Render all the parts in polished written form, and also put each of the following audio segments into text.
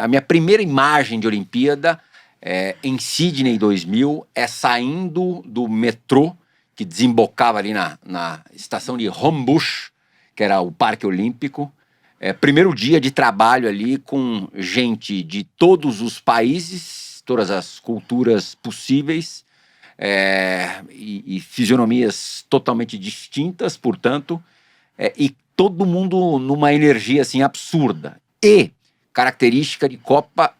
A minha primeira imagem de Olimpíada em Sydney 2000 é saindo do metrô que desembocava ali na estação de Homebush, que era o Parque Olímpico. Primeiro dia de trabalho ali com gente de todos os países, todas as culturas possíveis, e fisionomias totalmente distintas, portanto, e todo mundo numa energia assim absurda. E característica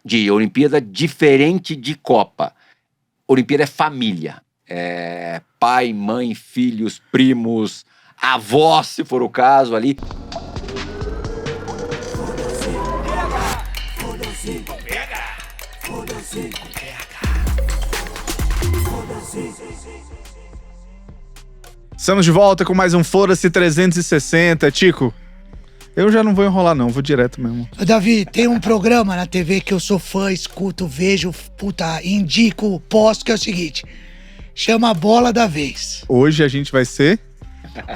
de Olimpíada diferente de Copa. Olimpíada é família. Pai, mãe, filhos, primos, avós, se for o caso ali. Estamos de volta com mais um Foda-se 360. Tico, eu já não vou enrolar não, vou direto mesmo. Davi, tem um programa na TV que eu sou fã, escuto, vejo, indico, posto, que é o seguinte, chama Bola da Vez. Hoje a gente vai ser...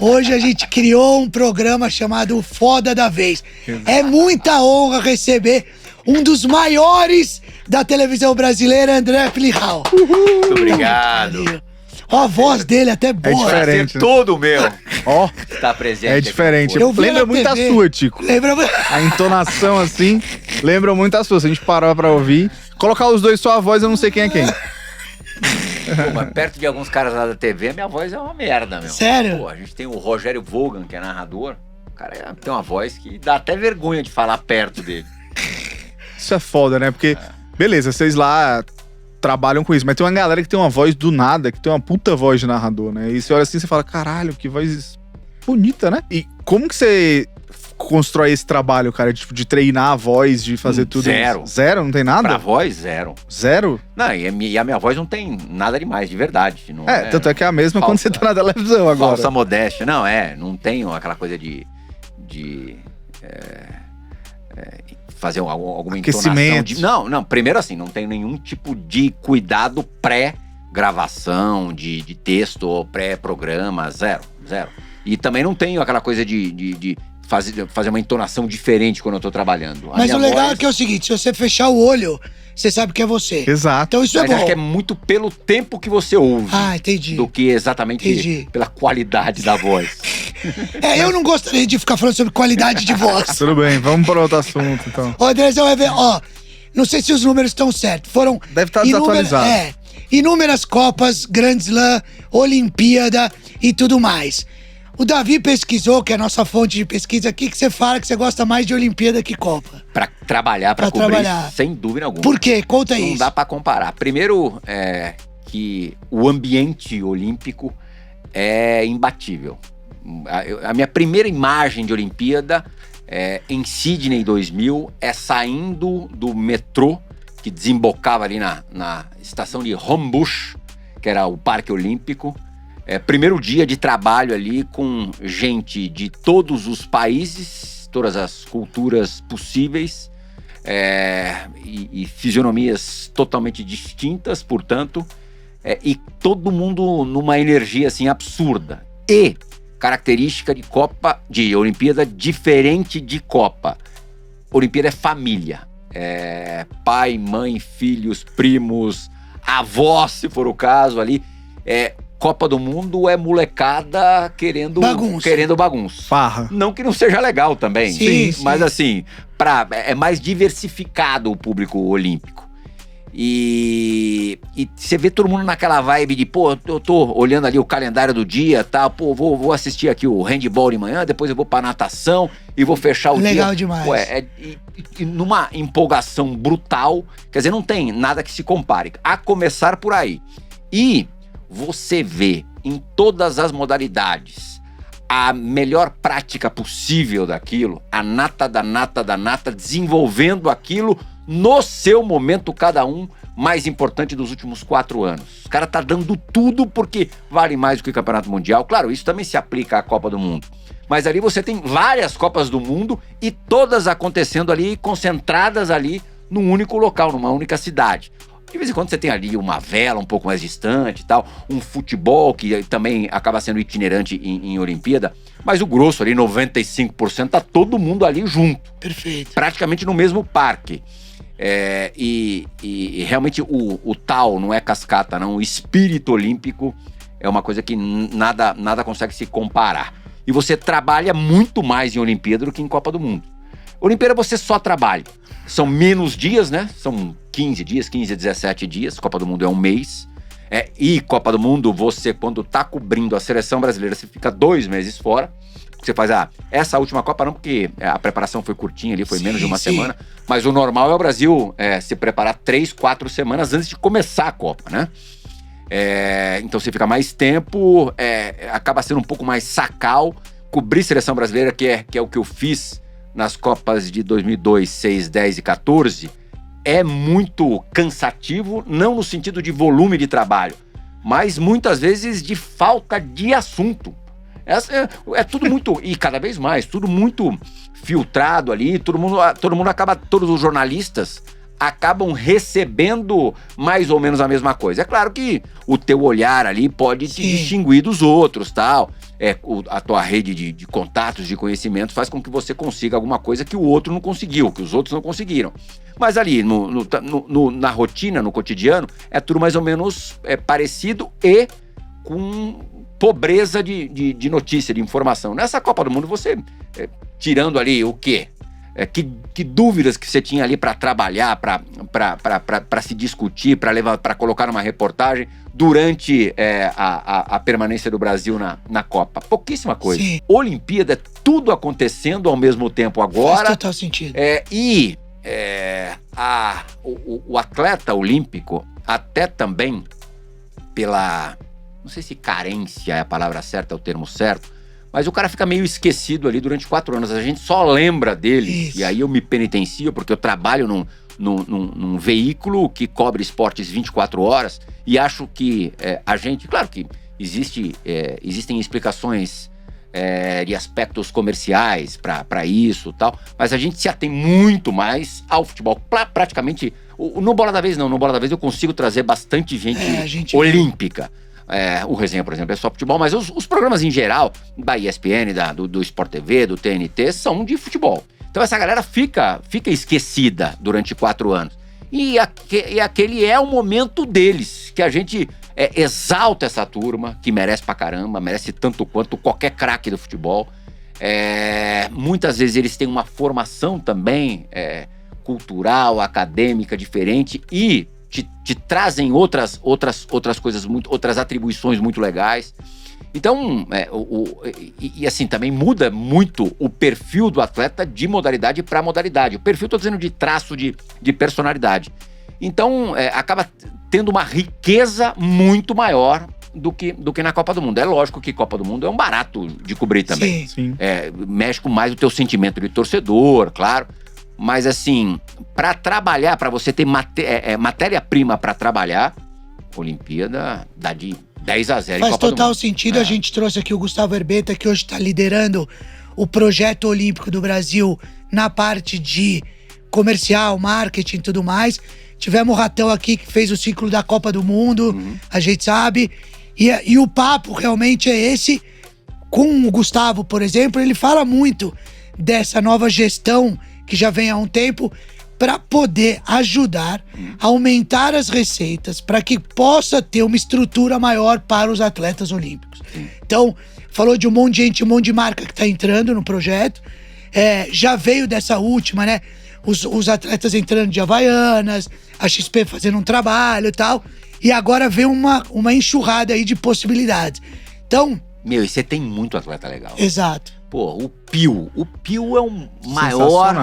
Hoje a gente criou um programa chamado Foda da Vez. É muita honra receber um dos maiores da televisão brasileira, André Plihal. Muito obrigado. Ó, a voz dele até boa. É diferente, né? Todo meu. Ó, Tá presente. é diferente. Eu vi Lembra na muito TV. a sua, Tico. Lembra? A entonação assim, lembra muito a sua. Se a gente parar pra ouvir, colocar os dois só a voz, eu não sei quem é quem. Pô, mas perto de alguns caras lá da TV, minha voz é uma merda, meu. Sério? Pô, a gente tem o Rogério Vogan, que é narrador. O cara tem uma voz que dá até vergonha de falar perto dele. Isso é foda, né? Porque, beleza, vocês lá trabalham com isso, mas tem uma galera que tem uma voz do nada, que tem uma puta voz de narrador, né? E você olha assim e fala, caralho, que voz bonita, né? E como que você constrói esse trabalho, cara? Tipo, de treinar a voz, de fazer tudo? Zero. Zero? Não tem nada? Pra voz, zero. Zero? Não, e a minha voz não tem nada demais, de verdade. Não Tanto é que é a mesma quando você tá na televisão agora. Falsa modéstia. Não, não tenho aquela coisa de fazer alguma entonação. Não, primeiro assim, não tenho nenhum tipo de cuidado pré-gravação de texto ou pré-programa, zero. E também não tenho aquela coisa de fazer uma entonação diferente quando eu tô trabalhando. Mas o legal é que é o seguinte, se você fechar o olho, você sabe que é você. Exato. Então isso é Mas bom. acho que é muito pelo tempo que você ouve. Ah, entendi. Do que exatamente pela qualidade da voz. Eu não gostaria de ficar falando sobre qualidade de voz. Tudo bem, vamos para outro assunto, então. Ô, Andrezão, não sei se os números estão certos. Foram Deve estar desatualizado. Inúmeras Copas, Grand Slam, Olimpíada e tudo mais. O Davi pesquisou, que é a nossa fonte de pesquisa aqui, que você fala que você gosta mais de Olimpíada que Copa. Pra trabalhar, pra cobrir, sem dúvida alguma. Por quê? Conta isso. Não dá pra comparar. Primeiro, que o ambiente olímpico é imbatível. A minha primeira imagem de Olimpíada em Sydney 2000 é saindo do metrô que desembocava ali na estação de Homebush, que era o Parque Olímpico. Primeiro dia de trabalho ali com gente de todos os países, todas as culturas possíveis, e fisionomias totalmente distintas, portanto, e todo mundo numa energia assim absurda. E característica de Olimpíada diferente de Copa. Olimpíada é família. Pai, mãe, filhos, primos, avós, se for o caso ali. Copa do Mundo é molecada querendo bagunça. Farra. Não que não seja legal também. Sim. Mas assim, é mais diversificado o público olímpico. E você vê todo mundo naquela vibe de, eu tô olhando ali o calendário do dia, tá? Vou assistir aqui o handball de manhã, depois eu vou pra natação e vou fechar o dia. Legal demais. E numa empolgação brutal, quer dizer, não tem nada que se compare, a começar por aí. E você vê em todas as modalidades a melhor prática possível daquilo, a nata da nata, desenvolvendo aquilo no seu momento, cada um mais importante dos últimos 4 anos. O cara tá dando tudo porque vale mais do que o Campeonato Mundial. Claro, isso também se aplica à Copa do Mundo. Mas ali você tem várias Copas do Mundo e todas acontecendo ali, concentradas ali num único local, numa única cidade. De vez em quando você tem ali uma vela um pouco mais distante e tal, um futebol que também acaba sendo itinerante em Olimpíada, mas o grosso ali, 95%, tá todo mundo ali junto. Perfeito. Praticamente no mesmo parque. E realmente o tal não é cascata, não. O espírito olímpico é uma coisa que nada consegue se comparar. E você trabalha muito mais em Olimpíada do que em Copa do Mundo. Olimpíada você só trabalha. São menos dias, né? São 15 dias, 15 a 17 dias. Copa do Mundo é um mês. E Copa do Mundo, você, quando tá cobrindo a seleção brasileira, você fica 2 meses fora. Você faz, essa última Copa não, porque a preparação foi curtinha ali, foi menos de uma semana. Mas o normal é o Brasil se preparar 3, 4 semanas antes de começar a Copa, né? Então você fica mais tempo, acaba sendo um pouco mais sacal. Cobrir seleção brasileira, que é o que eu fiz nas Copas de 2002, 6, 10 e 14, é muito cansativo, não no sentido de volume de trabalho, mas muitas vezes de falta de assunto. É tudo muito, e cada vez mais, tudo muito filtrado ali, todo mundo acaba, todos os jornalistas acabam recebendo mais ou menos a mesma coisa. É claro que o teu olhar ali pode te distinguir dos outros, tal. A tua rede de contatos, de conhecimento faz com que você consiga alguma coisa que o outro não conseguiu, que os outros não conseguiram. Mas ali, na rotina, no cotidiano, é tudo mais ou menos parecido e com pobreza de notícia, de informação. Nessa Copa do Mundo, você, tirando ali o quê? Que dúvidas que você tinha ali para trabalhar, para se discutir, para colocar numa reportagem durante a permanência do Brasil na Copa? Pouquíssima coisa. Sim. Olimpíada, tudo acontecendo ao mesmo tempo agora. Faz total sentido. O atleta olímpico, até também pela... Não sei se carência é a palavra certa, é o termo certo, mas o cara fica meio esquecido ali durante 4 anos. A gente só lembra dele. Isso. E aí eu me penitencio, porque eu trabalho num veículo que cobre esportes 24 horas e acho que a gente... Claro que existem explicações de aspectos comerciais para isso e tal, mas a gente se atém muito mais ao futebol. Praticamente, no Bola da Vez não, no Bola da Vez eu consigo trazer bastante gente olímpica. O Resenha, por exemplo, é só futebol, mas os programas em geral, da ESPN, do Sport TV, do TNT, são de futebol. Então essa galera fica esquecida durante 4 anos. E aquele é o momento deles, que a gente exalta essa turma, que merece pra caramba, merece tanto quanto qualquer craque do futebol. Muitas vezes eles têm uma formação também cultural, acadêmica, diferente, e te trazem outras coisas, outras atribuições muito legais. Então, assim, também muda muito o perfil do atleta de modalidade para modalidade. O perfil, estou dizendo, de traço de personalidade. Então, acaba tendo uma riqueza muito maior do que na Copa do Mundo. É lógico que Copa do Mundo é um barato de cobrir também. Sim. Mexe com mais o teu sentimento de torcedor, claro. Mas assim, para trabalhar, para você ter matéria-prima para trabalhar, Olimpíada dá de 10 a 0 em Copa do Mundo. Faz total sentido. A gente trouxe aqui o Gustavo Herbeta, que hoje está liderando o projeto olímpico do Brasil na parte de comercial, marketing e tudo mais. Tivemos o Ratão aqui, que fez o ciclo da Copa do Mundo, a gente sabe. E o papo realmente é esse. Com o Gustavo, por exemplo, ele fala muito dessa nova gestão que já vem há um tempo, para poder ajudar a aumentar as receitas, para que possa ter uma estrutura maior para os atletas olímpicos. Então, falou de um monte de gente, um monte de marca que está entrando no projeto. Já veio dessa última, né? Os atletas entrando de Havaianas, a XP fazendo um trabalho e tal. E agora vem uma enxurrada aí de possibilidades. Então... e você tem muito atleta legal. Exato. Pô, o Pio é o maior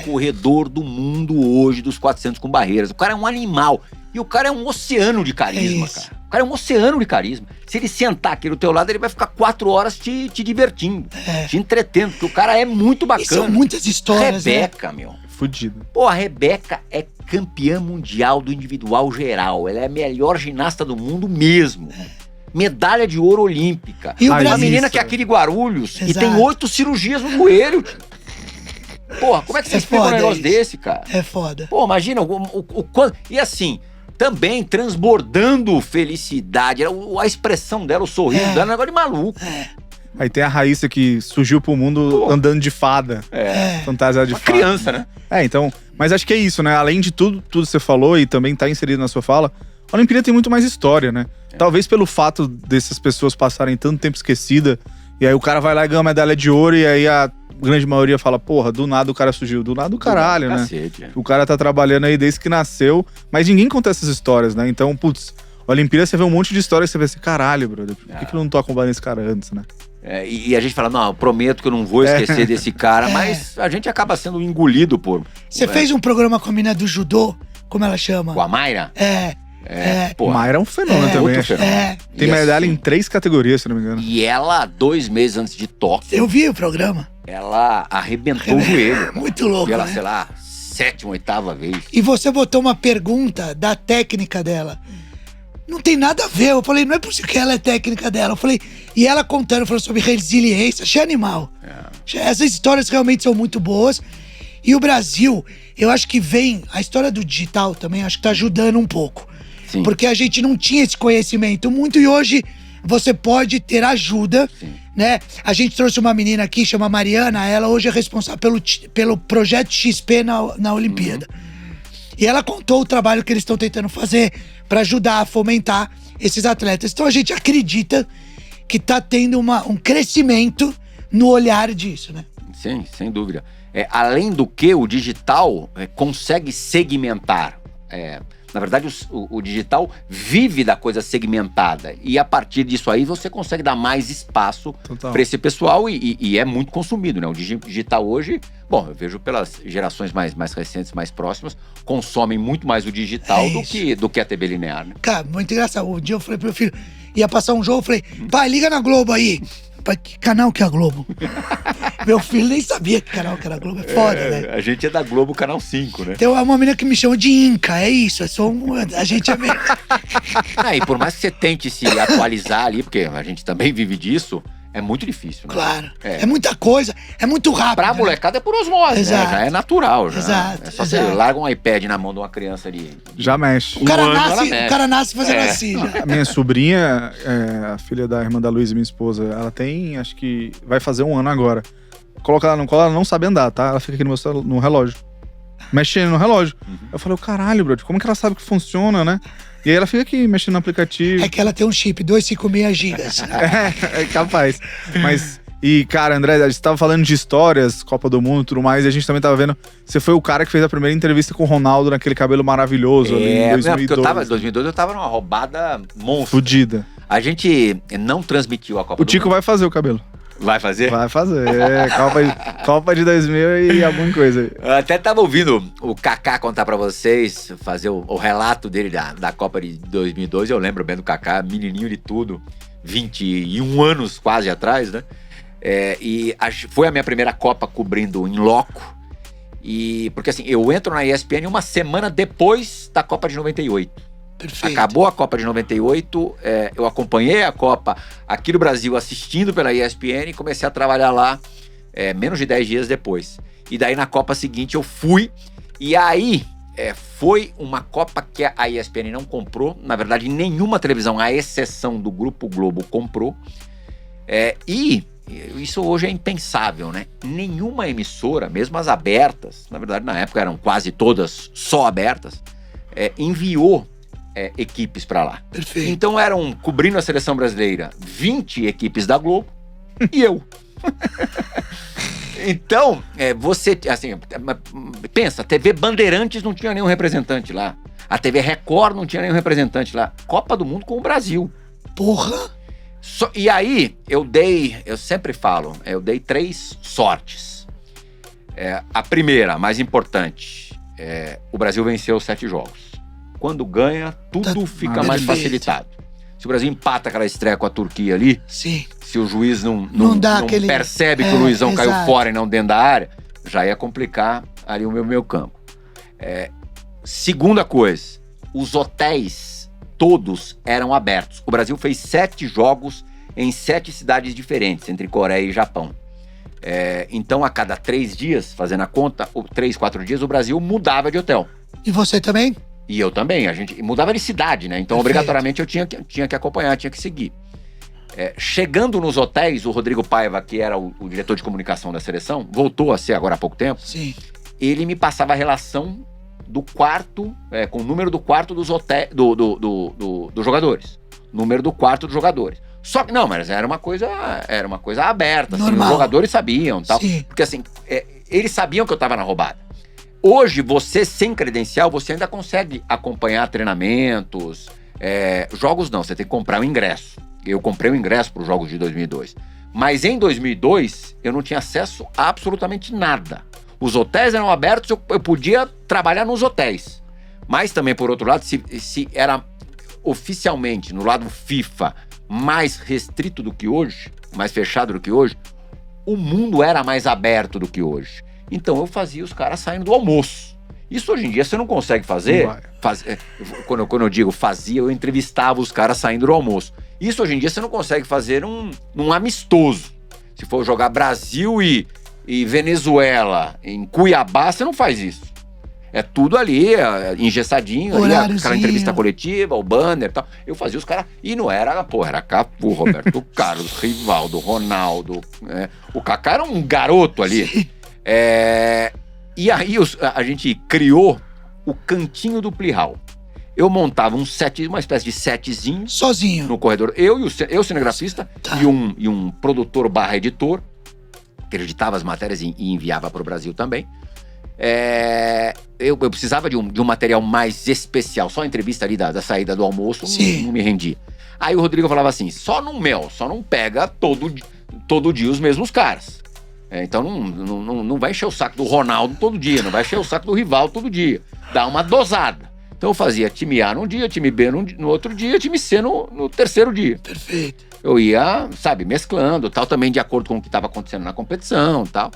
corredor do mundo hoje, dos 400 com barreiras. O cara é um animal. E o cara é um oceano de carisma, cara. O cara é um oceano de carisma. Se ele sentar aqui do teu lado, ele vai ficar 4 horas te divertindo, te entretendo, porque o cara é muito bacana. E são muitas histórias, Rebeca, meu. Fudido. Pô, a Rebeca é campeã mundial do individual geral. Ela é a melhor ginasta do mundo mesmo. Medalha de ouro olímpica. E uma menina que é aqui de Guarulhos. Exato. E tem 8 cirurgias no joelho. Porra, como é que você explica um negócio desse, cara? É foda. Pô, imagina o quanto... E assim, também transbordando felicidade. A expressão dela, o sorriso dela é um negócio de maluco. Aí tem a Raíssa que surgiu pro mundo andando de fada. Fantasiada de Uma fada. criança, né? Então, mas acho que é isso, né? Além de tudo que você falou e também tá inserido na sua fala, a Olimpíada tem muito mais história, né? Talvez pelo fato dessas pessoas passarem tanto tempo esquecida, e aí o cara vai lá e ganha uma medalha de ouro, e aí a grande maioria fala, porra, do nada o cara surgiu. Do nada o caralho, né? Cacete, O cara tá trabalhando aí desde que nasceu, mas ninguém conta essas histórias, né? Então, putz, Olimpíada você vê um monte de histórias e você vê assim, caralho, brother, por que eu não tô acompanhando esse cara antes, né? E a gente fala, não, eu prometo que eu não vou esquecer desse cara, mas a gente acaba sendo engolido por... Você fez um programa com a mina do judô, como ela chama? Com a Mayra? O Mayra é um fenômeno também. outro Acho. fenômeno. Tem E medalha assim, em 3 categorias, se não me engano. E ela, 2 meses antes de Tóquio, Eu vi o programa. ela arrebentou o joelho. Muito louco, Pela, né? sei lá, 7ª, 8ª vez. E você botou uma pergunta da técnica dela. Não tem nada a ver. Eu falei, não é possível que ela é técnica dela. Eu falei, e ela contando, falando sobre resiliência. Achei animal. Essas histórias realmente são muito boas. E o Brasil, eu acho que vem... A história do digital também, acho que tá ajudando um pouco. Sim. Porque a gente não tinha esse conhecimento muito. E hoje você pode ter ajuda, né? A gente trouxe uma menina aqui, chama Mariana. Ela hoje é responsável pelo projeto XP na Olimpíada. E ela contou o trabalho que eles estão tentando fazer para ajudar a fomentar esses atletas. Então a gente acredita que tá tendo um crescimento no olhar disso, né? Sim, sem dúvida. Além do que, o digital consegue segmentar. Na verdade, o digital vive da coisa segmentada. E a partir disso aí, você consegue dar mais espaço para esse pessoal e é muito consumido, né? O digital hoje, bom, eu vejo pelas gerações mais recentes, mais próximas, consomem muito mais o digital do que a TV linear, né? Cara, muito engraçado. Um dia eu falei pro meu filho, ia passar um jogo, eu falei, pai, liga na Globo aí. Pai, que canal que é a Globo? Meu filho nem sabia que canal que era a Globo. É foda, né? A gente é da Globo, Canal 5, né? Tem uma menina que me chama de Inca, é isso. A gente é meio... E por mais que você tente se atualizar ali, porque a gente também vive disso, é muito difícil, né? Claro. É muita coisa, é muito rápido. Pra molecada é por osmose, Exato. né? Já é natural. Já. Exato, É só você exato. larga um iPad na mão de uma criança ali. Já mexe. O cara, ano ela nasce, mexe. o cara nasce fazendo assim já. A minha sobrinha, a filha da irmã da Luísa, minha esposa, ela tem, acho que vai fazer 1 ano agora. Coloca ela no colo, ela não sabe andar, tá? Ela fica aqui no relógio. Mexendo no relógio. Eu falei, caralho, brother, como que ela sabe que funciona, né? E aí ela fica aqui mexendo no aplicativo. É que ela tem um chip, 256 gigas. É capaz. Mas, e cara, André, a gente tava falando de histórias, Copa do Mundo e tudo mais, e a gente também tava vendo, você foi o cara que fez a primeira entrevista com o Ronaldo naquele cabelo maravilhoso ali em 2012. Porque em 2012 eu tava numa roubada monstro. Fudida. A gente não transmitiu a Copa O do Tico Mundo. vai fazer o cabelo. Vai fazer? Vai fazer. Copa de 2000 e alguma coisa. Eu até tava ouvindo o Kaká contar pra vocês, fazer o relato dele da Copa de 2012. Eu lembro bem do Kaká, menininho de tudo, 21 anos quase atrás, né? Foi a minha primeira Copa cobrindo em loco. Porque assim, eu entro na ESPN 1 semana depois da Copa de 98. Perfeito. Acabou a Copa de 98, eu acompanhei a Copa aqui no Brasil assistindo pela ESPN e comecei a trabalhar lá menos de 10 dias depois. E daí na Copa seguinte eu fui, e aí foi uma Copa que a ESPN não comprou, na verdade nenhuma televisão, à exceção do Grupo Globo, comprou. E isso hoje é impensável, né? Nenhuma emissora, mesmo as abertas, na verdade na época eram quase todas só abertas, enviou equipes pra lá. Perfeito. Então cobrindo a seleção brasileira, 20 equipes da Globo e eu. Então, você, assim, pensa, a TV Bandeirantes não tinha nenhum representante lá. A TV Record não tinha nenhum representante lá. Copa do Mundo com o Brasil. Porra! E aí, eu sempre falo, eu dei 3 sortes. A primeira, a mais importante, o Brasil venceu 7 jogos. Quando ganha, tudo fica mais facilitado. Se o Brasil empata aquela estreia com a Turquia ali, Sim. se o juiz não percebe que o Luizão caiu fora e não dentro da área, já ia complicar ali o meu campo. Segunda coisa, os hotéis todos eram abertos. O Brasil fez 7 jogos em 7 cidades diferentes, entre Coreia e Japão. Então, a cada 3 dias, fazendo a conta, 3, 4 dias, o Brasil mudava de hotel. E você também? E eu também, a gente mudava de cidade, né? Então, Perfeito. obrigatoriamente, eu tinha que acompanhar, tinha que seguir. chegando nos hotéis, o Rodrigo Paiva, que era o diretor de comunicação da seleção, voltou a ser agora há pouco tempo, Sim. ele me passava a relação do quarto, com o número do quarto dos hotéis, dos jogadores. Número do quarto dos jogadores. Só que, não, mas era uma coisa aberta, assim, os jogadores sabiam, tal. Sim. Porque assim, eles sabiam que eu tava na roubada. Hoje, você sem credencial, você ainda consegue acompanhar treinamentos, jogos não, você tem que comprar o ingresso. Eu comprei o ingresso para os jogos de 2002. Mas em 2002, eu não tinha acesso a absolutamente nada. Os hotéis eram abertos, eu podia trabalhar nos hotéis. Mas também, por outro lado, se era oficialmente, no lado FIFA, mais restrito do que hoje, mais fechado do que hoje, o mundo era mais aberto do que hoje. Então eu fazia os caras saindo do almoço. Isso hoje em dia você não consegue fazer. Quando eu digo fazia, eu entrevistava os caras saindo do almoço. Isso hoje em dia você não consegue fazer num amistoso. Se for jogar Brasil e Venezuela em Cuiabá, você não faz isso. É tudo ali, engessadinho, ali, aquela entrevista coletiva, o banner e tal. Eu fazia os caras. E não era, era Cafu, Roberto Carlos, Rivaldo, Ronaldo. O Kaká era um garoto ali. E aí a gente criou o cantinho do Plihal. Eu montava uma espécie de setzinho. Sozinho. No corredor. Eu, cinegrafista, Tá. e um produtor / editor, que editava as matérias e enviava para o Brasil também. Eu precisava de um material mais especial. Só a entrevista ali da saída do almoço não me rendia. Aí o Rodrigo falava assim, só não pega todo dia os mesmos caras. Então não vai encher o saco do Ronaldo todo dia, não vai encher o saco do Rivaldo todo dia. Dá uma dosada. Então eu fazia time A num dia, time B no outro dia, time C no terceiro dia. Perfeito. Eu ia, mesclando, tal, também de acordo com o que estava acontecendo na competição, tal.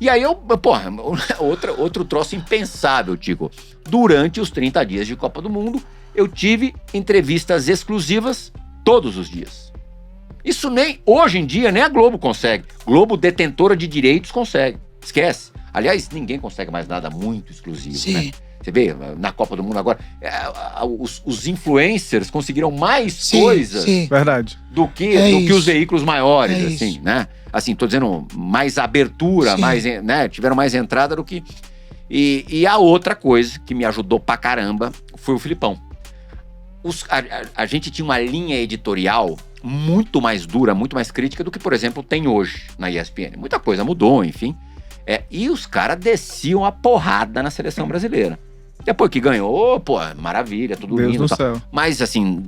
E aí outro troço impensável, Tico. Durante os 30 dias de Copa do Mundo, eu tive entrevistas exclusivas todos os dias. Isso hoje em dia, nem a Globo consegue. Globo, detentora de direitos, consegue. Esquece. Aliás, ninguém consegue mais nada muito exclusivo, Sim. né? Você vê, na Copa do Mundo agora, os influencers conseguiram mais coisas Verdade. do que os veículos maiores, assim, né? Assim, tô dizendo, mais abertura, tiveram mais entrada do que... E a outra coisa que me ajudou pra caramba foi o Filipão. A gente tinha uma linha editorial muito mais dura, muito mais crítica do que, por exemplo, tem hoje na ESPN. Muita coisa mudou, enfim. E os caras desciam a porrada na seleção brasileira. Depois que ganhou, maravilha, tudo Deus lindo no e tal. céu. Mas, assim,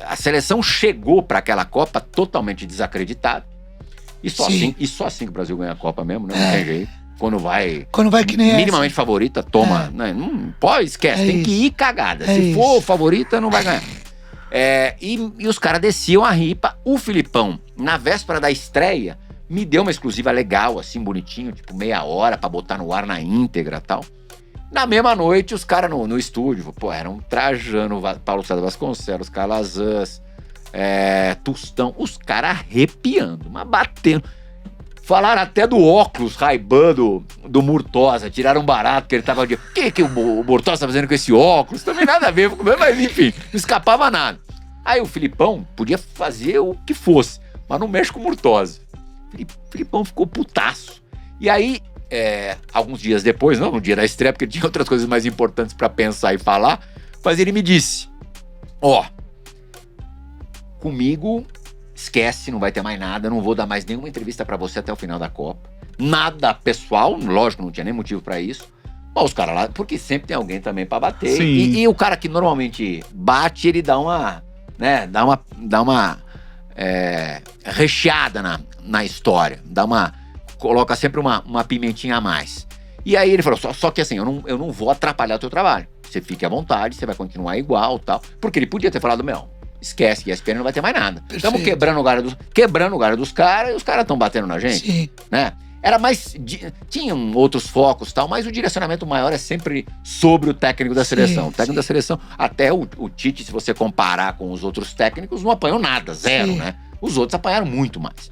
a seleção chegou para aquela Copa totalmente desacreditada. E só assim que o Brasil ganha a Copa mesmo, né? Não tem jeito. Quando vai que nem minimamente favorita, toma. Né? Não pode, esquece. Tem que ir cagada. Se for favorita, não vai ganhar. E os caras desciam a ripa. O Filipão, na véspera da estreia, me deu uma exclusiva legal, assim, bonitinho, tipo meia hora pra botar no ar na íntegra e tal. Na mesma noite, os caras no estúdio, eram Trajano, Paulo César Vasconcelos, Calazans, Tostão, os caras arrepiando, mas batendo. Falaram até do óculos Ray-Ban do Murtosa, tiraram barato, que ele tava de... O que o Murtosa tá fazendo com esse óculos? Também nada a ver, mas enfim, não escapava nada. Aí o Filipão podia fazer o que fosse, mas não mexe com o Murtosa. Filipão ficou putaço. E aí, alguns dias depois, não no dia da estreia, porque tinha outras coisas mais importantes pra pensar e falar, mas ele me disse, comigo, esquece, não vai ter mais nada, não vou dar mais nenhuma entrevista pra você até o final da Copa. Nada pessoal, lógico, não tinha nem motivo pra isso. Mas os caras lá, porque sempre tem alguém também pra bater. E o cara que normalmente bate, ele dá uma, né, dá uma recheada na história, coloca sempre uma pimentinha a mais. E aí ele falou, só que assim, eu não vou atrapalhar o teu trabalho. Você fique à vontade, você vai continuar igual, tal. Porque ele podia ter falado, esquece, a ESPN não vai ter mais nada. Estamos quebrando o galho dos caras e os caras estão batendo na gente. Sim. Né? Era mais... Tinham outros focos e tal, mas o direcionamento maior é sempre sobre o técnico da seleção. O técnico da seleção, até o Tite, se você comparar com os outros técnicos, não apanhou nada, zero, né? Os outros apanharam muito mais.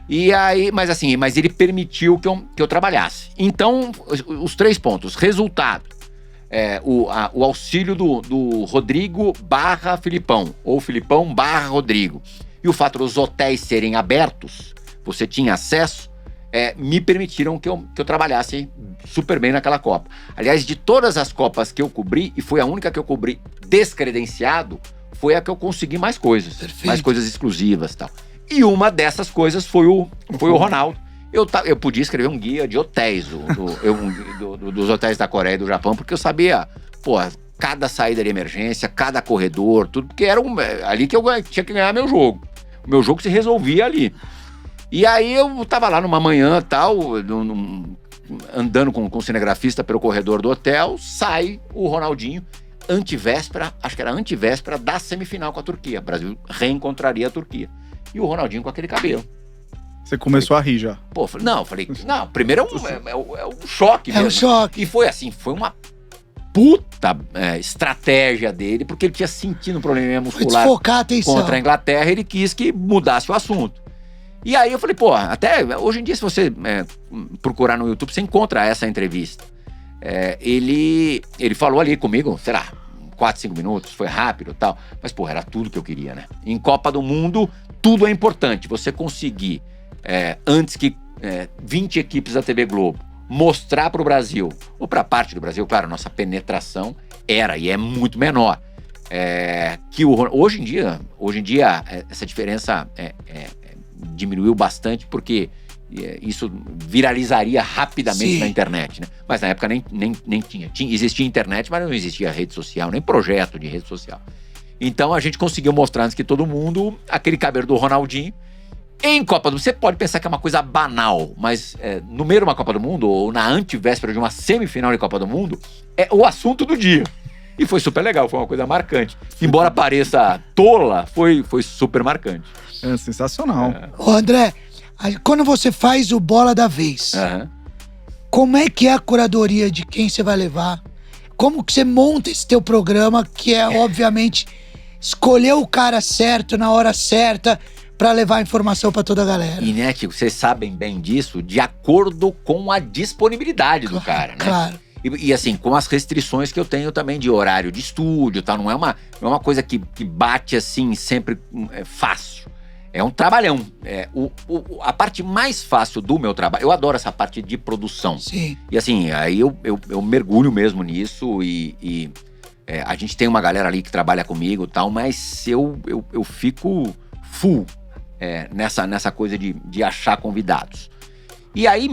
E aí, mas ele permitiu que eu trabalhasse. Então, os 3 pontos. Resultado. O auxílio do Rodrigo / Filipão, ou Filipão / Rodrigo. e o fato dos hotéis serem abertos, você tinha acesso, me permitiram que eu trabalhasse super bem naquela Copa. Aliás, de todas as Copas que eu cobri, e foi a única que eu cobri descredenciado, foi a que eu consegui mais coisas. Perfeito. Mais coisas exclusivas e tal. E uma dessas coisas foi o Ronaldo. Eu podia escrever um guia de hotéis, dos hotéis da Coreia e do Japão, porque eu sabia, cada saída de emergência, cada corredor, tudo, porque era ali que eu tinha que ganhar meu jogo. O meu jogo se resolvia ali. E aí eu tava lá numa manhã tal, andando com o cinegrafista pelo corredor do hotel, sai o Ronaldinho, acho que era antivéspera da semifinal com a Turquia. O Brasil reencontraria a Turquia. E o Ronaldinho com aquele cabelo. Você começou a rir já. Primeiro é um choque mesmo. É um choque. E foi assim, foi uma puta estratégia dele, porque ele tinha sentido um probleminha muscular desfocar a atenção contra a Inglaterra, ele quis que mudasse o assunto. E aí eu falei, até hoje em dia, se você procurar no YouTube, você encontra essa entrevista. Ele falou ali comigo, sei lá, 4, 5 minutos, foi rápido e tal, mas era tudo que eu queria, né? Em Copa do Mundo, tudo é importante. Você conseguir, antes que 20 equipes da TV Globo, mostrar para o Brasil, ou para parte do Brasil, claro, nossa penetração era e é muito menor. Que hoje em dia essa diferença diminuiu bastante, porque isso viralizaria rapidamente na internet, né? Mas na época nem tinha. Existia internet, mas não existia rede social, nem projeto de rede social. Então a gente conseguiu mostrar antes que todo mundo aquele cabelo do Ronaldinho. Em Copa do Mundo, você pode pensar que é uma coisa banal, mas no meio de uma Copa do Mundo, ou na antivéspera de uma semifinal de Copa do Mundo, é o assunto do dia. E foi super legal, foi uma coisa marcante. Embora pareça tola, foi super marcante. É sensacional. Ô, André, quando você faz o Bola da Vez, como é que é a curadoria de quem você vai levar? Como que você monta esse teu programa, que é, obviamente, escolher o cara certo, na hora certa, pra levar a informação pra toda a galera? E, né, Tico, vocês sabem bem disso, de acordo com a disponibilidade do cara, né? Claro. E assim, com as restrições que eu tenho também de horário de estúdio, tá? Não é uma coisa que bate assim sempre fácil. É um trabalhão. A parte mais fácil do meu trabalho, eu adoro essa parte de produção. Sim. E assim, aí eu mergulho mesmo nisso e a gente tem uma galera ali que trabalha comigo e tal, mas eu fico full nessa coisa de achar convidados. E aí,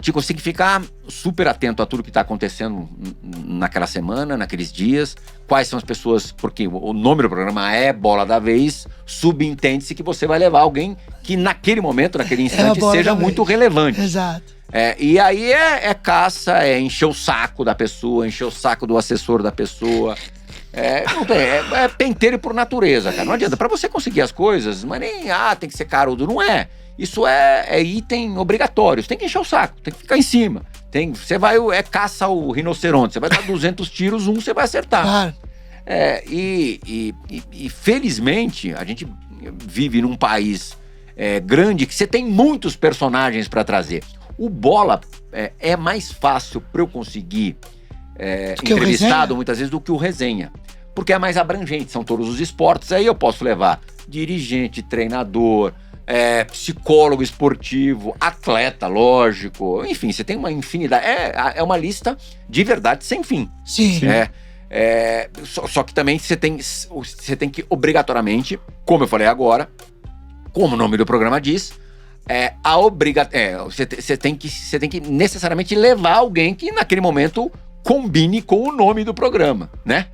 Tico, você tem que ficar super atento a tudo que está acontecendo naquela semana, naqueles dias. Quais são as pessoas, porque o nome do programa é Bola da Vez, subentende-se que você vai levar alguém que naquele momento, naquele instante, seja muito relevante. Exato. E aí caça, encher o saco da pessoa, encher o saco do assessor da pessoa. Não tem, é penteiro por natureza, cara. Não adianta. Pra você conseguir as coisas, mas nem, tem que ser carudo, não é. Isso é item obrigatório. Você tem que encher o saco, tem que ficar em cima. Você vai, caça o rinoceronte. Você vai dar 200 tiros, você vai acertar. Claro. E felizmente, a gente vive num país grande que você tem muitos personagens pra trazer. O Bola é mais fácil pra eu conseguir entrevistado muitas vezes do que o Resenha. Porque é mais abrangente, são todos os esportes. Aí eu posso levar dirigente, treinador, psicólogo esportivo, atleta, lógico. Enfim, você tem uma infinidade. É uma lista de verdade sem fim. Sim. Só que também você tem que obrigatoriamente, como eu falei agora, como o nome do programa diz, você tem que necessariamente levar alguém que naquele momento combine com o nome do programa, né?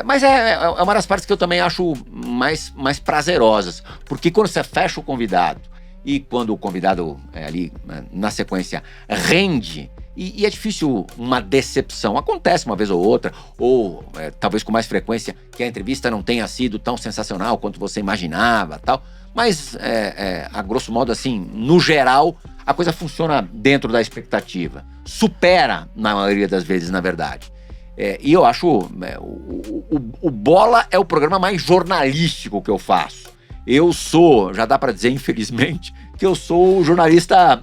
Mas é uma das partes que eu também acho mais prazerosas, porque quando você fecha o convidado e quando o convidado ali na sequência rende, e é difícil uma decepção, acontece uma vez ou outra, ou talvez com mais frequência, que a entrevista não tenha sido tão sensacional quanto você imaginava, tal. Mas, a grosso modo, assim, no geral, a coisa funciona dentro da expectativa. Supera, na maioria das vezes, na verdade. E eu acho... o Bola é o programa mais jornalístico que eu faço. Eu sou, já dá pra dizer, infelizmente, que eu sou o jornalista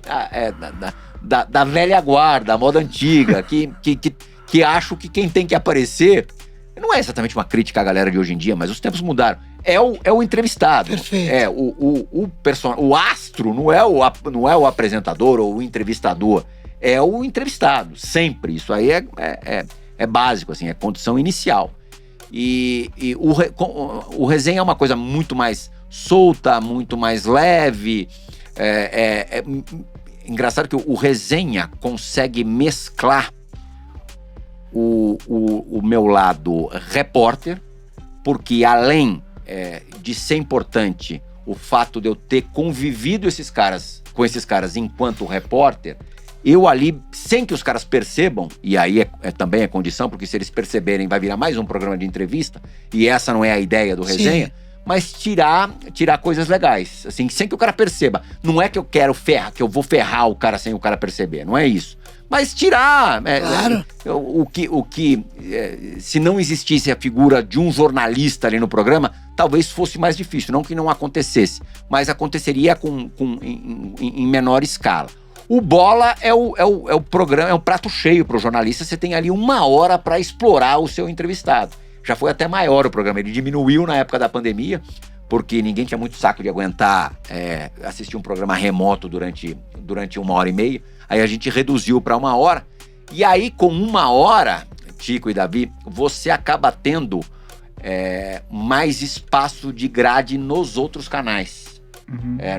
da velha guarda, da moda antiga, que acho que quem tem que aparecer... Não é exatamente uma crítica à galera de hoje em dia, mas os tempos mudaram. é o entrevistado. Perfeito. O astro não é o apresentador ou o entrevistador, é o entrevistado, sempre. Isso aí é básico, assim, é condição inicial. E o resenha é uma coisa muito mais solta, muito mais leve. Engraçado que o resenha consegue mesclar o meu lado repórter, porque além de ser importante o fato de eu ter convivido com esses caras enquanto repórter, eu ali, sem que os caras percebam, e aí também é condição, porque se eles perceberem vai virar mais um programa de entrevista, e essa não é a ideia do resenha, Sim. mas tirar coisas legais, assim, sem que o cara perceba. Não é que eu quero que eu vou ferrar o cara sem o cara perceber, não é isso. Mas tirar Claro. se não existisse a figura de um jornalista ali no programa, talvez fosse mais difícil, não que não acontecesse, mas aconteceria em menor escala. O Bola é o programa, é um prato cheio para o jornalista. Você tem ali 1 hora para explorar o seu entrevistado. Já foi até maior o programa, ele diminuiu na época da pandemia, porque ninguém tinha muito saco de aguentar assistir um programa remoto durante 1h30. Aí a gente reduziu para 1 hora. E aí, com 1 hora, Tico e Davi, você acaba tendo mais espaço de grade nos outros canais.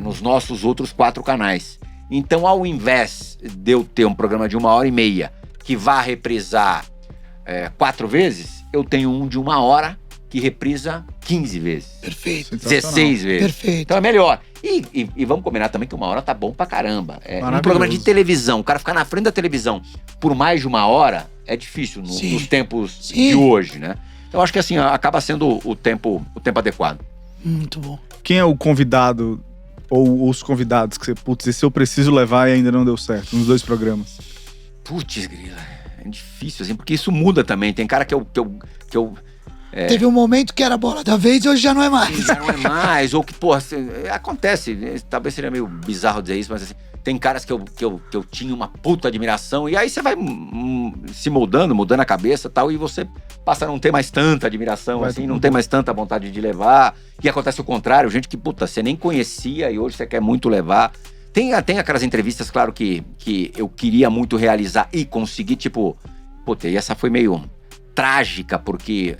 Nos nossos outros 4 canais. Então, ao invés de eu ter um programa de 1h30 que vá reprisar 4 vezes, eu tenho um de 1 hora que reprisa 15 vezes. Perfeito. 16 vezes. Perfeito. Então é melhor. E vamos combinar também que 1 hora tá bom pra caramba. Um programa de televisão, o cara ficar na frente da televisão por mais de 1 hora é difícil nos tempos de hoje, né? Então acho que assim, acaba sendo o tempo adequado. Muito bom. Quem é o convidado ou os convidados que você, putz, esse eu preciso levar e ainda não deu certo, nos 2 programas? Putz, grila, é difícil assim, porque isso muda também. Tem cara que eu Teve um momento que era a bola da vez e hoje já não é mais. já não é mais, ou que, porra, acontece, talvez seria meio bizarro dizer isso, mas assim, tem caras que eu tinha uma puta admiração, e aí você vai se mudando a cabeça e tal, e você passa a não ter mais tanta admiração, assim, não tem mais tanta vontade de levar, e acontece o contrário, gente que, puta, você nem conhecia e hoje você quer muito levar. Tem aquelas entrevistas, claro, que eu queria muito realizar e conseguir, tipo, puta, e essa foi meio trágica, porque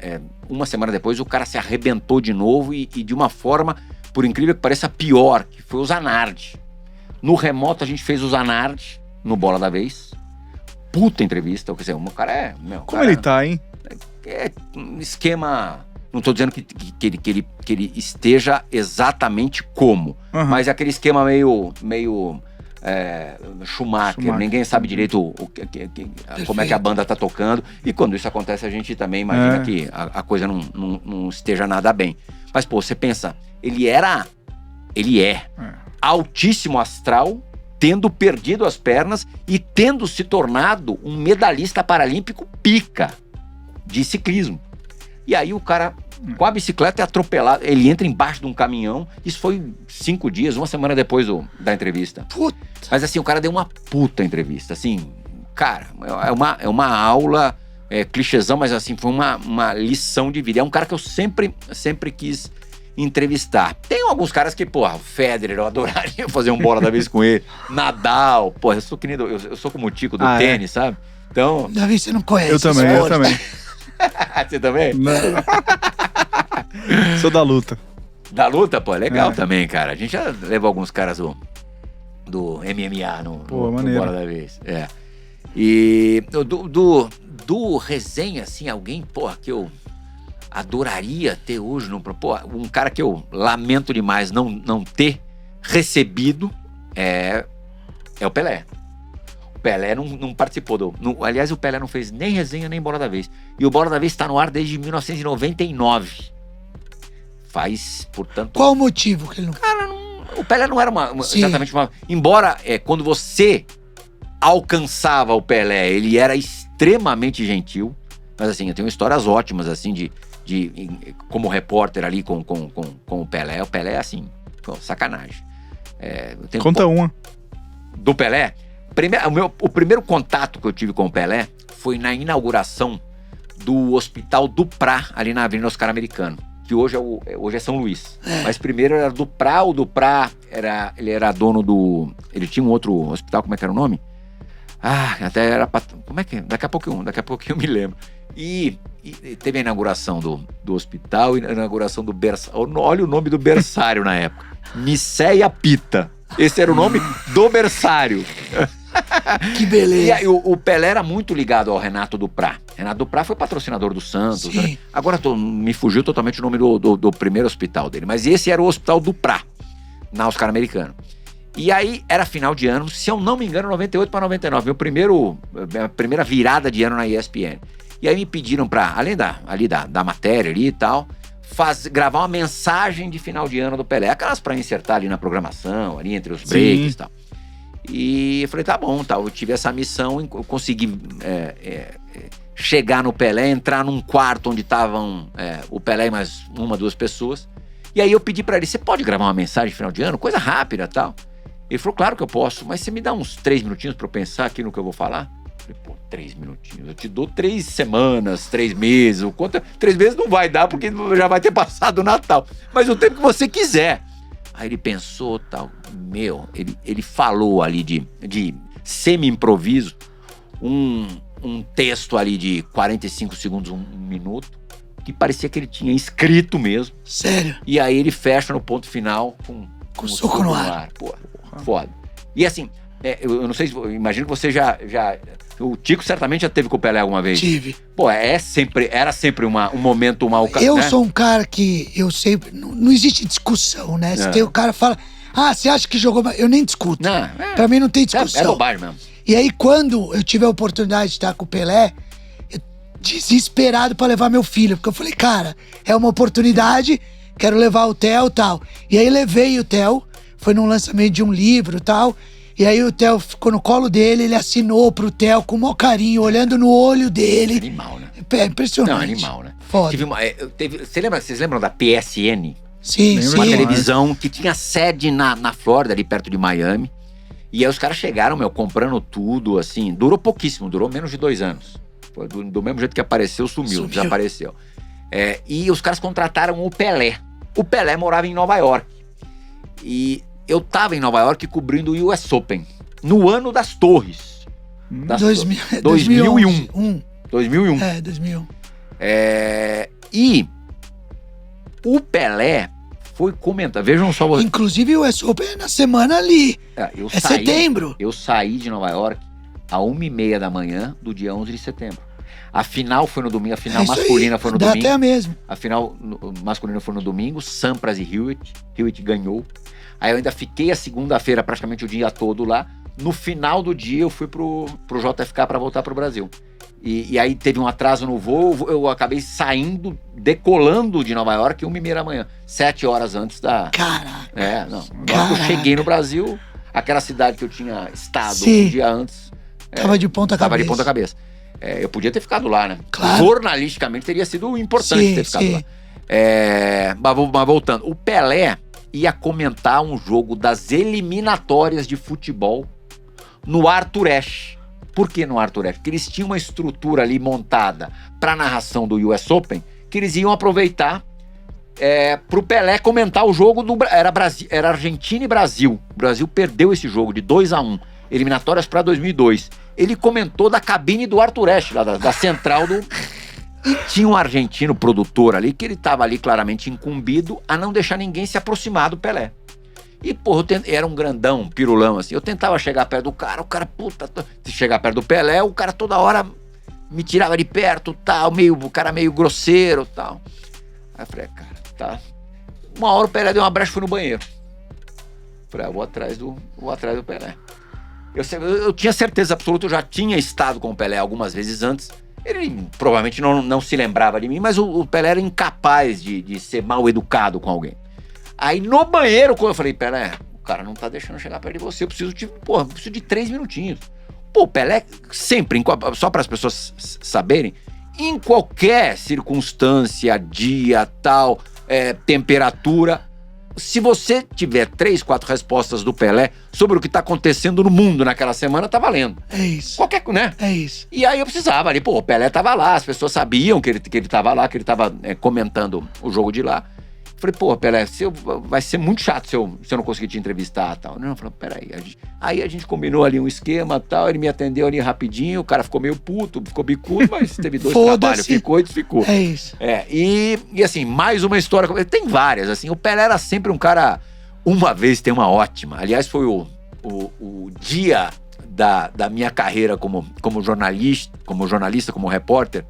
1 semana depois o cara se arrebentou de novo e de uma forma, por incrível que pareça, pior, que foi o Zanardi. No remoto a gente fez o Zanardi no Bola da Vez. Puta entrevista, quer dizer, o cara Como ele tá, hein? É um esquema, não tô dizendo que ele esteja exatamente como, mas é aquele esquema meio Schumacher, ninguém sabe direito como é que a banda tá tocando, e quando isso acontece a gente também imagina que a coisa não esteja nada bem. Mas pô, você pensa, ele é altíssimo astral, tendo perdido as pernas e tendo se tornado um medalhista paralímpico pica de ciclismo. E aí o cara, com a bicicleta, é atropelado, ele entra embaixo de um caminhão. Isso foi 5 dias, 1 semana depois da entrevista. Puta. Mas assim, o cara deu uma puta entrevista, assim, cara, é uma aula, clichêzão, mas assim, foi uma lição de vida. É um cara que eu sempre quis entrevistar. Tem alguns caras que, porra, o Federer, eu adoraria fazer um Bola da Vez com ele. Nadal, porra, eu sou como o Tico do tênis, sabe? Então... Davi, você não conhece. Eu também. Você também? Não. Sou da luta. Da luta, pô, legal também, cara. A gente já levou alguns caras do MMA no Bola da Vez. E do resenha, assim, alguém, porra, que eu adoraria ter hoje, um cara que eu lamento demais não ter recebido é o Pelé. O Pelé não participou aliás, o Pelé não fez nem resenha nem Bola da Vez. E o Bola da Vez está no ar desde 1999. Faz, portanto... Qual o motivo que ele não... Cara, o Pelé não era exatamente uma... Embora, quando você alcançava o Pelé, ele era extremamente gentil. Mas assim, eu tenho histórias ótimas, assim, de como repórter ali com o Pelé. O Pelé, assim, sacanagem. Conta uma. Do Pelé? O primeiro contato que eu tive com o Pelé foi na inauguração do Hospital Duprá, ali na Avenida Oscar Americano. que hoje é São Luís. Mas primeiro era Duprá, o Duprá ele era dono do... Ele tinha um outro hospital, como é que era o nome? Até era... Como é que... Daqui a pouco eu me lembro. E teve a inauguração do hospital e a inauguração do berçário. Olha o nome do berçário na época. Nicéia Pita. Esse era o nome do berçário. Que beleza. E aí, o Pelé era muito ligado ao Renato Duprá. Renato Duprá foi patrocinador do Santos. Né? Agora me fugiu totalmente o nome do primeiro hospital dele. Mas esse era o Hospital Duprá, na Oscar Americano. E aí era final de ano, se eu não me engano, 98 para 99. Minha primeira virada de ano na ESPN. E aí me pediram pra, além da matéria ali e tal, gravar uma mensagem de final de ano do Pelé. Aquelas pra insertar ali na programação, ali entre os breaks e tal. E eu falei, tá bom, tá. Eu tive essa missão, eu consegui chegar no Pelé, entrar num quarto onde estavam o Pelé e mais uma, duas pessoas. E aí eu pedi pra ele, você pode gravar uma mensagem de final de ano? Coisa rápida e tal. Ele falou, claro que eu posso, mas você me dá uns 3 minutinhos pra eu pensar aqui no que eu vou falar? Eu falei, 3 minutinhos, eu te dou 3 semanas, 3 meses, 3 meses não vai dar porque já vai ter passado o Natal, mas o tempo que você quiser. Aí ele pensou, tal, ele falou ali de semi-improviso, um texto ali de 45 segundos, 1 minuto, que parecia que ele tinha escrito mesmo. Sério? E aí ele fecha no ponto final com o soco no ar. Pô, foda. E assim, eu não sei, eu imagino que você já... O Tico certamente já teve com o Pelé alguma vez. Tive. Pô, era sempre um momento, uma ocasião. Eu né? sou um cara que eu sempre... Não existe discussão, né? Se tem o cara que fala, você acha que jogou... Eu nem discuto. Não, Pra mim não tem discussão. É bobagem mesmo. E aí, quando eu tive a oportunidade de estar com o Pelé, eu desesperado pra levar meu filho. Porque eu falei, cara, é uma oportunidade, quero levar o Theo e tal. E aí levei o Theo, foi num lançamento de um livro e tal. E aí o Theo ficou no colo dele, ele assinou pro Theo com o maior carinho, olhando no olho dele. Animal, né? É impressionante. Não, animal, né? Foda. Vocês lembram da PSN? Sim, Uma sim. televisão que tinha sede na Flórida, ali perto de Miami. E aí os caras chegaram, comprando tudo, assim. Durou pouquíssimo, durou menos de 2 anos. Foi do mesmo jeito que apareceu, sumiu. Desapareceu. E os caras contrataram o Pelé. O Pelé morava em Nova York. E eu tava em Nova York cobrindo o US Open, no ano das torres. 2001. 2001. 2001. E o Pelé foi comentar, vejam só... Inclusive o US Open é na semana ali. Setembro. Eu saí de Nova York às 1h30 da manhã do dia 11 de setembro. A final foi no domingo, a final masculina foi no domingo. Dá até mesmo. A final masculina foi no domingo, Sampras e Hewitt. Hewitt ganhou. Aí eu ainda fiquei a segunda-feira, praticamente o dia todo lá. No final do dia eu fui pro JFK para voltar pro Brasil. E aí teve um atraso no voo, eu acabei decolando de Nova York 1h30 da manhã, 7 horas antes da... Caraca. Eu cheguei no Brasil, aquela cidade que eu tinha estado um dia antes... Tava de ponta cabeça. Eu podia ter ficado lá, né? Claro. Jornalisticamente teria sido importante ter ficado lá. Mas voltando, o Pelé ia comentar um jogo das eliminatórias de futebol no Arthur Ashe. Por que no Arthur Ashe? Porque eles tinham uma estrutura ali montada para narração do US Open, que eles iam aproveitar pro Pelé comentar o jogo era Argentina e Brasil. O Brasil perdeu esse jogo de 2-1, eliminatórias para 2002. Ele comentou da cabine do Arthur Ashe, lá da central do... E tinha um argentino produtor ali, que ele estava ali claramente incumbido a não deixar ninguém se aproximar do Pelé. E, porra, era um grandão, pirulão, assim. Eu tentava chegar perto do cara, se chegar perto do Pelé, o cara toda hora me tirava de perto, tal, o cara meio grosseiro, tal. Aí eu falei, cara, tá. Uma hora o Pelé deu uma brecha e foi no banheiro. Falei, vou atrás do Pelé. Eu tinha certeza absoluta, eu já tinha estado com o Pelé algumas vezes antes. Ele provavelmente não se lembrava de mim, mas o Pelé era incapaz de ser mal educado com alguém. Aí no banheiro, quando eu falei, Pelé, o cara não tá deixando chegar perto de você, eu preciso de 3 minutinhos. Pô, o Pelé sempre, só para as pessoas saberem, em qualquer circunstância, dia, tal, temperatura, se você tiver 3, 4 respostas do Pelé sobre o que tá acontecendo no mundo naquela semana, tá valendo. É isso. Qualquer, né? É isso. E aí eu precisava ali, pô, o Pelé tava lá, as pessoas sabiam que ele tava lá, que ele tava comentando o jogo de lá. Falei, pô, Pelé, vai ser muito chato se eu não conseguir te entrevistar e tal. Não, falei, peraí. Aí a gente combinou ali um esquema e tal, ele me atendeu ali rapidinho, o cara ficou meio puto, ficou bicudo, mas teve 2 trabalhos, ficou e desficou. É isso. E assim, mais uma história, tem várias, assim, o Pelé era sempre um cara, uma vez tem uma ótima, aliás, foi o dia da minha carreira como jornalista, como repórter,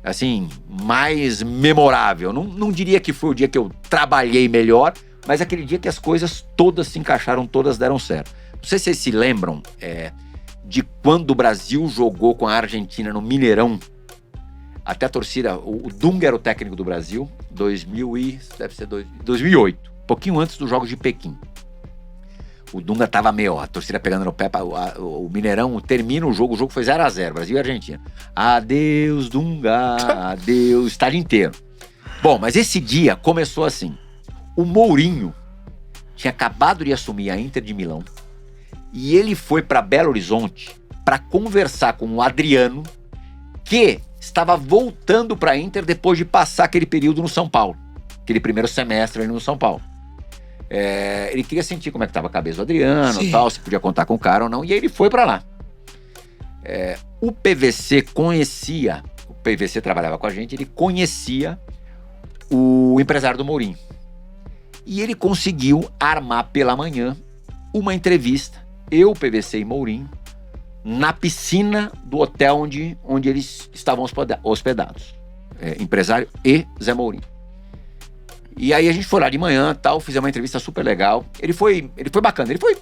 assim, mais memorável. Não diria que foi o dia que eu trabalhei melhor, mas aquele dia que as coisas todas se encaixaram, todas deram certo. Não sei se vocês se lembram de quando o Brasil jogou com a Argentina no Mineirão. Até a torcida, o Dunga era o técnico do Brasil, 2008, um pouquinho antes dos Jogos de Pequim. O Dunga tava meio, a torcida pegando no pé, o Mineirão termina o jogo foi 0-0, Brasil e Argentina. Adeus, Dunga, adeus, estádio inteiro. Bom, mas esse dia começou assim. O Mourinho tinha acabado de assumir a Inter de Milão e ele foi para Belo Horizonte para conversar com o Adriano, que estava voltando para a Inter depois de passar aquele período no São Paulo, aquele primeiro semestre ali no São Paulo. Ele queria sentir como é que estava a cabeça do Adriano e tal, se podia contar com o cara ou não, e aí ele foi para lá. O PVC trabalhava com a gente, ele conhecia o empresário do Mourinho. E ele conseguiu armar pela manhã uma entrevista, eu, PVC e Mourinho, na piscina do hotel onde eles estavam hospedados. Empresário e Zé Mourinho. E aí a gente foi lá de manhã, tal, fizemos uma entrevista super legal. Ele foi bacana, ele foi